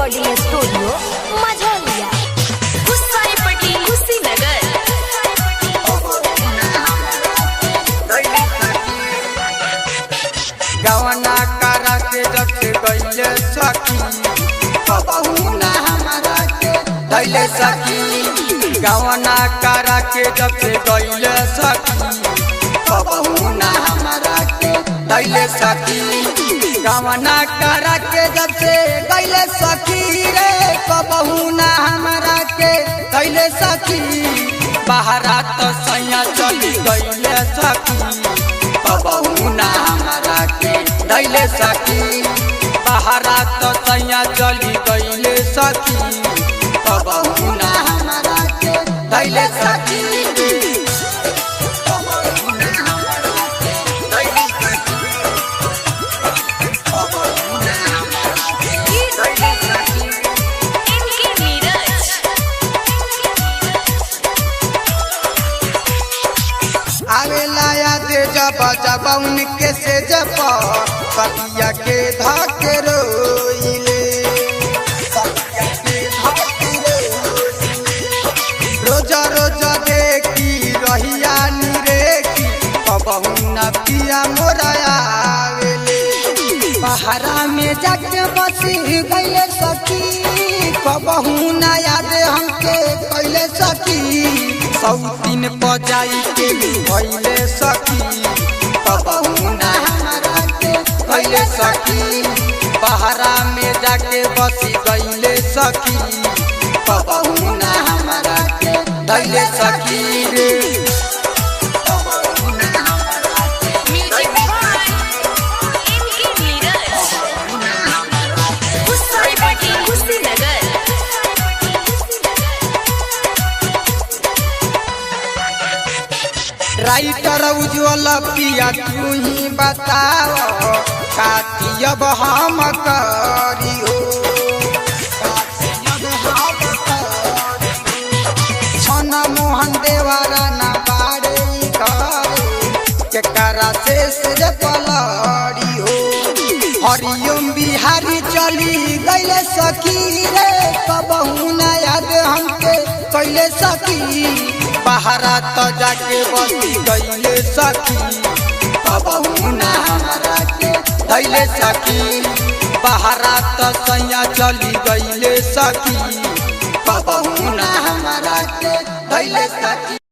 Recording studio Majhauliya Husainpatti Kushinagar. गवना करा के जब से गईले सखी कबहू ना हमरा के दैले सखी। गवना करा के जब से गईले सखी कबहू ना हमरा के दैले सखी। गवना करा के जब से गईले सखी रे कबहू ना हमरा के दैले सखी। बाहरा तो सैया चली गईले सखी कबहू ना हमरा के दैले सखी। बाहरा तो सैया चली गईले सखी कबहू ना हमरा के दैले सखी। आवेला याद जब जब उनके से जब पतिया के धके रोइले रोज रोज देखी रहिया निरेखी कबहू न पिया मोरा आवेले। बहरा में जाके बसी गईले सखी कबहू न याद हमके कैले सखी। सौ दिन बजाई के कैले सखी कबहू ना हमरा के कैले सखी। बहरा में जाके बसी गईले सखी कबहू ना हमरा के दैले सखी रे। राइटर उज्ज्वल पिया तू ही बताओ काती अब हम करी हो। छन मोहन देवारा ना बाड़े घर के करा से सिर पलड़ी हो। हरिओम बिहारी चली गईले सखी रे कबहू ना याद हमके कैले सखी। बहरा तो जाके बसी गईले सखी कबहू ना हमरा के दैले सखी। बहरा तो सैया चली गईले सखी कबहू ना हमरा के दैले सखी।